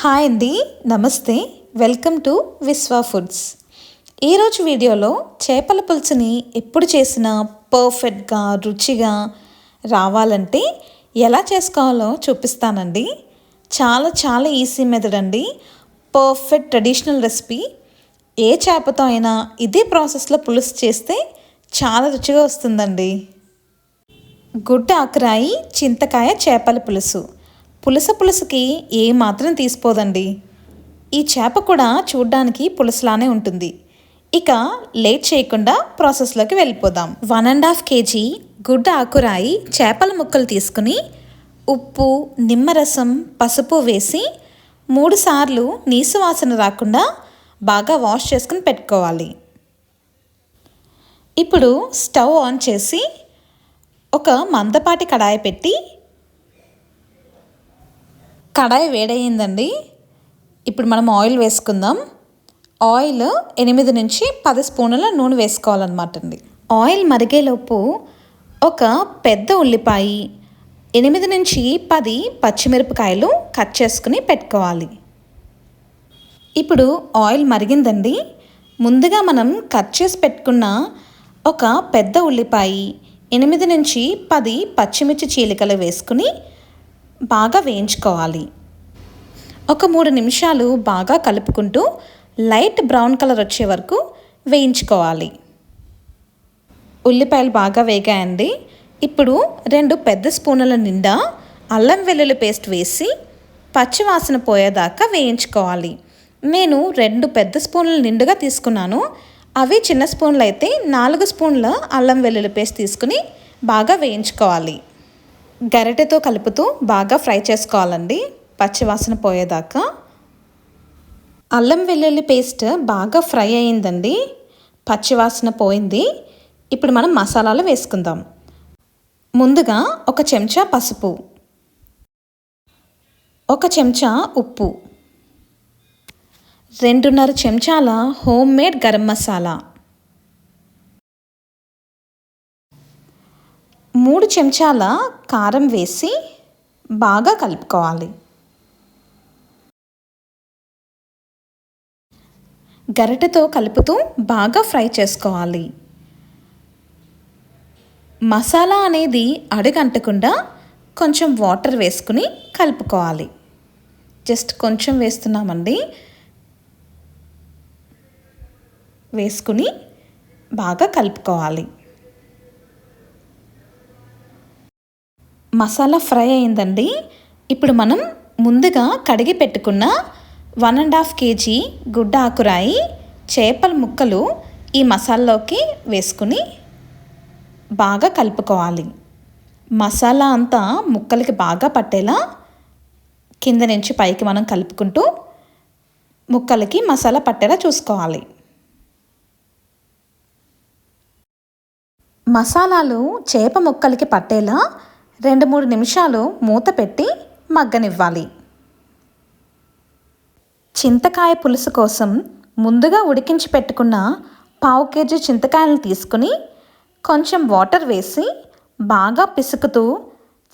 Hi అండి, నమస్తే. Welcome to Vishwa foods. ఈరోజు వీడియోలో చేపల పులుసుని ఎప్పుడు చేసినా పర్ఫెక్ట్గా రుచిగా రావాలంటే ఎలా చేసుకోవాలో చూపిస్తానండి. చాలా చాలా ఈజీ మెథడ్ అండి. Perfect traditional recipe. ఏ చేపతో అయినా ఇదే ప్రాసెస్లో పులుసు చేస్తే చాలా రుచిగా వస్తుందండి. గుడ్డ ఆకురాయి చింతకాయ చేపల పులుసు. పులుసుకి ఏమాత్రం తీసిపోదండి. ఈ చేప కూడా చూడ్డానికి పులుసులానే ఉంటుంది. ఇక లేట్ చేయకుండా ప్రాసెస్లోకి వెళ్ళిపోదాం. 1.5 kg గుడ్డ ఆకురాయి చేపల ముక్కలు తీసుకుని ఉప్పు, నిమ్మరసం, పసుపు వేసి 3 సార్లు నీసు వాసన రాకుండా బాగా వాష్ చేసుకుని పెట్టుకోవాలి. ఇప్పుడు స్టవ్ ఆన్ చేసి ఒక మందపాటి కడాయి పెట్టి, కడాయి వేడయిందండి. ఇప్పుడు మనం ఆయిల్ వేసుకుందాం. ఆయిల్ 8 నుంచి 10 స్పూన్ల నూనె వేసుకోవాలన్నమాట అండి. ఆయిల్ మరిగేలోపు ఒక పెద్ద ఉల్లిపాయ, 8 నుంచి 10 పచ్చిమిరపకాయలు కట్ చేసుకుని పెట్టుకోవాలి. ఇప్పుడు ఆయిల్ మరిగిందండి. ముందుగా మనం కట్ చేసి పెట్టుకున్న ఒక పెద్ద ఉల్లిపాయ, 8 నుంచి 10 పచ్చిమిర్చి చీలికలు వేసుకుని బాగా వేయించుకోవాలి. ఒక 3 నిమిషాలు బాగా కలుపుకుంటూ లైట్ బ్రౌన్ కలర్ వచ్చే వరకు వేయించుకోవాలి. ఉల్లిపాయలు బాగా వేగాయండి. ఇప్పుడు 2 పెద్ద స్పూన్ల నిండా అల్లం వెల్లుల్లి పేస్ట్ వేసి పచ్చివాసన పోయేదాకా వేయించుకోవాలి. నేను 2 పెద్ద స్పూన్ల నిండుగా తీసుకున్నాను. అవి చిన్న స్పూన్లు అయితే 4 స్పూన్ల అల్లం వెల్లుల్లి పేస్ట్ తీసుకుని బాగా వేయించుకోవాలి. గరిటెతో కలుపుతూ బాగా ఫ్రై చేసుకోవాలండి, పచ్చివాసన పోయేదాకా. అల్లం వెల్లుల్లి పేస్ట్ బాగా ఫ్రై అయిందండి, పచ్చివాసన పోయింది. ఇప్పుడు మనం మసాలాలు వేసుకుందాం. ముందుగా 1 చెంచా పసుపు, 1 చెంచా ఉప్పు, 2.5 చెంచాల హోమ్ మేడ్ గరం మసాలా, 3 చెంచాల కారం వేసి బాగా కలుపుకోవాలి. గరిటెతో కలుపుతూ బాగా ఫ్రై చేసుకోవాలి. మసాలా అనేది అడుగంటకుండా కొంచెం వాటర్ వేసుకుని కలుపుకోవాలి. జస్ట్ కొంచెం వేస్తున్నామండి. వేసుకుని బాగా కలుపుకోవాలి. మసాలా ఫ్రై అయిందండి. ఇప్పుడు మనం ముందుగా కడిగి పెట్టుకున్న 1.5 kg గుడ్డ ఆకురాయి చేపల ముక్కలు ఈ మసాలాలోకి వేసుకుని బాగా కలుపుకోవాలి. మసాలా అంతా ముక్కలకి బాగా పట్టేలా కింద నుంచి పైకి మనం కలుపుకుంటూ ముక్కలకి మసాలా పట్టేలా చూసుకోవాలి. మసాలాలు చేప ముక్కలకి పట్టేలా 2-3 నిమిషాలు మూత పెట్టి మగ్గనివ్వాలి. చింతకాయ పులుసు కోసం ముందుగా ఉడికించి పెట్టుకున్న 1/2 kg చింతకాయలను తీసుకుని కొంచెం వాటర్ వేసి బాగా పిసుకుతూ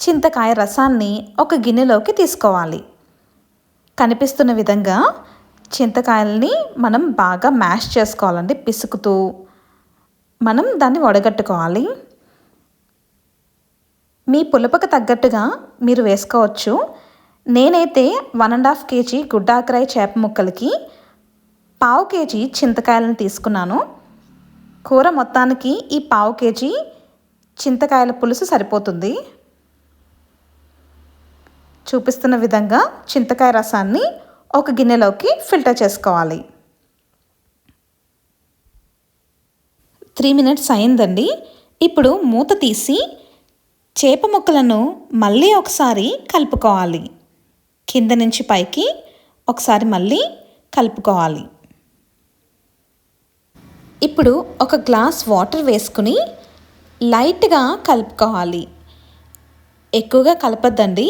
చింతకాయ రసాన్ని ఒక గిన్నెలోకి తీసుకోవాలి. కనిపిస్తున్న విధంగా చింతకాయల్ని మనం బాగా మ్యాష్ చేసుకోవాలండి. పిసుకుతూ మనం దాన్ని వడగట్టుకోవాలి. మీ పులుపుకు తగ్గట్టుగా మీరు వేసుకోవచ్చు. నేనైతే 1.5 kg గుడ్డ ఆకురాయి చేప ముక్కలకి 1/2 kg చింతకాయలను తీసుకున్నాను. కూర మొత్తానికి ఈ 1/2 kg చింతకాయల పులుసు సరిపోతుంది. చూపిస్తున్న విధంగా చింతకాయ రసాన్ని ఒక గిన్నెలోకి ఫిల్టర్ చేసుకోవాలి. 3 minutes అయిందండి. ఇప్పుడు మూత తీసి చేప ముక్కలను మళ్ళీ ఒకసారి కలుపుకోవాలి. కింద నుంచి పైకి ఒకసారి మళ్ళీ కలుపుకోవాలి. ఇప్పుడు 1 గ్లాస్ వాటర్ వేసుకుని లైట్గా కలుపుకోవాలి. ఎక్కువగా కలపద్దండి,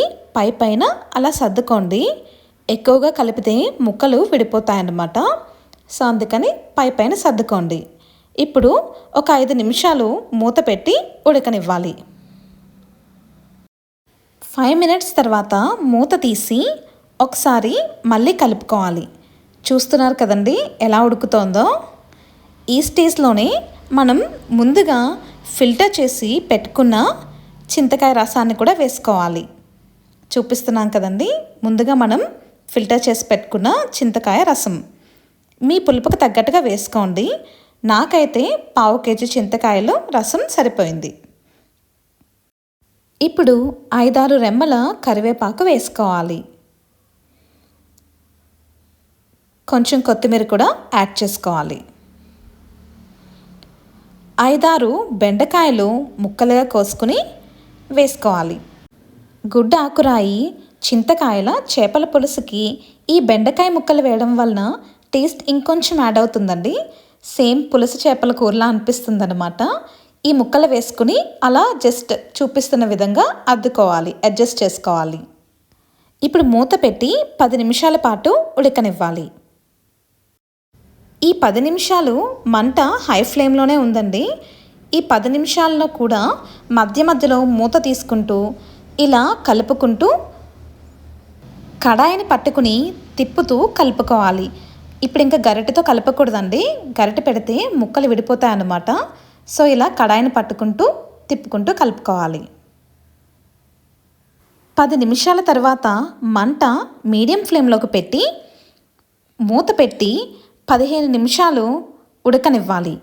పైన అలా సర్దుకోండి. ఎక్కువగా కలిపితే ముక్కలు విడిపోతాయన్నమాట. సో అందుకని పైన సర్దుకోండి. ఇప్పుడు ఒక 5 నిమిషాలు మూత పెట్టి ఉడకనివ్వాలి. 5 minutes తర్వాత మూత తీసి ఒకసారి మళ్ళీ కలుపుకోవాలి. చూస్తున్నారు కదండి ఎలా ఉడుకుతోందో. ఈ స్టేజ్లోనే మనం ముందుగా ఫిల్టర్ చేసి పెట్టుకున్న చింతకాయ రసాన్ని కూడా వేసుకోవాలి. చూపిస్తున్నాం కదండి, ముందుగా మనం ఫిల్టర్ చేసి పెట్టుకున్న చింతకాయ రసం మీ పులుపుకు తగ్గట్టుగా వేసుకోండి. నాకైతే 1/2 కేజీ చింతకాయలు రసం సరిపోయింది. ఇప్పుడు 5-6 రెమ్మల కరివేపాకు వేసుకోవాలి. కొంచెం కొత్తిమీర కూడా యాడ్ చేసుకోవాలి. 5-6 బెండకాయలు ముక్కలుగా కోసుకుని వేసుకోవాలి. గుడ్డ ఆకురాయి చింతకాయల చేపల పులుసుకి ఈ బెండకాయ ముక్కలు వేయడం వలన టేస్ట్ ఇంకొంచెం యాడ్ అవుతుందండి. సేమ్ పులుసు చేపల కూరలా అనిపిస్తుందన్నమాట. ఈ ముక్కలు వేసుకుని అలా జస్ట్ చూపిస్తున్న విధంగా అద్దుకోవాలి, అడ్జస్ట్ చేసుకోవాలి. ఇప్పుడు మూత పెట్టి 10 నిమిషాల పాటు ఉడకనివ్వాలి. ఈ 10 నిమిషాలు మంట హై ఫ్లేమ్లోనే ఉందండి. ఈ 10 నిమిషాల్లో కూడా మధ్య మధ్యలో మూత తీసుకుంటూ ఇలా కలుపుకుంటూ కడాయిని పట్టుకుని తిప్పుతూ కలుపుకోవాలి. ఇప్పుడు ఇంకా గరిటెతో కలపకూడదండి, గరిటె పెడితే ముక్కలు విడిపోతాయి అన్నమాట. సో ఇలా కడాయిని పట్టుకుంటూ తిప్పుకుంటూ కలుపుకోవాలి. 10 నిమిషాల తర్వాత మంట మీడియం ఫ్లేమ్లోకి పెట్టి మూత పెట్టి 15 నిమిషాలు ఉడకనివ్వాలి.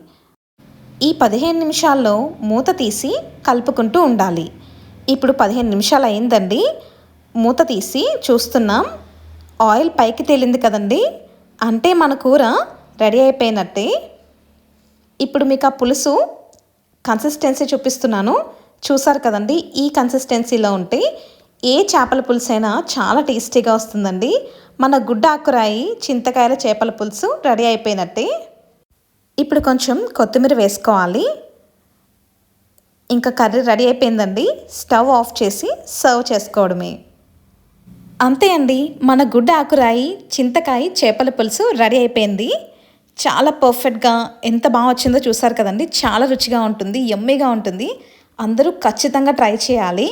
ఈ 15 నిమిషాల్లో మూత తీసి కలుపుకుంటూ ఉండాలి. ఇప్పుడు 15 నిమిషాలు అయిందండి. మూత తీసి చూస్తున్నాం, ఆయిల్ పైకి తేలింది కదండి, అంటే మన కూర రెడీ అయిపోయినట్టే. ఇప్పుడు మీకు ఆ పులుసు కన్సిస్టెన్సీ చూపిస్తున్నాను, చూసారు కదండి. ఈ కన్సిస్టెన్సీలో ఉంటే ఏ చేపల పులుసు అయినా చాలా టేస్టీగా వస్తుందండి. మన గుడ్డ ఆకురాయి చింతకాయల చేపల పులుసు రెడీ అయిపోయినట్టే. ఇప్పుడు కొంచెం కొత్తిమీర వేసుకోవాలి. ఇంకా కర్రీ రెడీ అయిపోయిందండి. స్టవ్ ఆఫ్ చేసి సర్వ్ చేసుకోవడమే. అంతే అండి, మన గుడ్డ ఆకురాయి చింతకాయ చేపల పులుసు రెడీ అయిపోయింది. చాలా పర్ఫెక్ట్గా ఎంత బాగా వచ్చిందో చూసారు కదండి. చాలా రుచిగా ఉంటుంది, యమ్మీగా ఉంటుంది. అందరూ ఖచ్చితంగా ట్రై చేయాలి.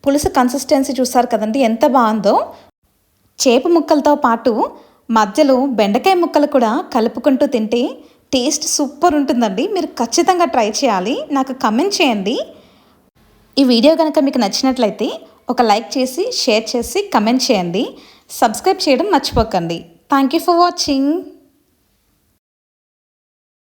పులుసు కన్సిస్టెన్సీ చూసారు కదండి ఎంత బాగుందో. చేప ముక్కలతో పాటు మధ్యలో బెండకాయ ముక్కలు కూడా కలుపుకుంటూ తింటే టేస్ట్ సూపర్ ఉంటుందండి. మీరు ఖచ్చితంగా ట్రై చేయాలి, నాకు కమెంట్ చేయండి. ఈ వీడియో కనుక మీకు నచ్చినట్లయితే ఒక లైక్ చేసి, షేర్ చేసి, కమెంట్ చేయండి. సబ్స్క్రైబ్ చేయడం మర్చిపోకండి. Thank you for watching.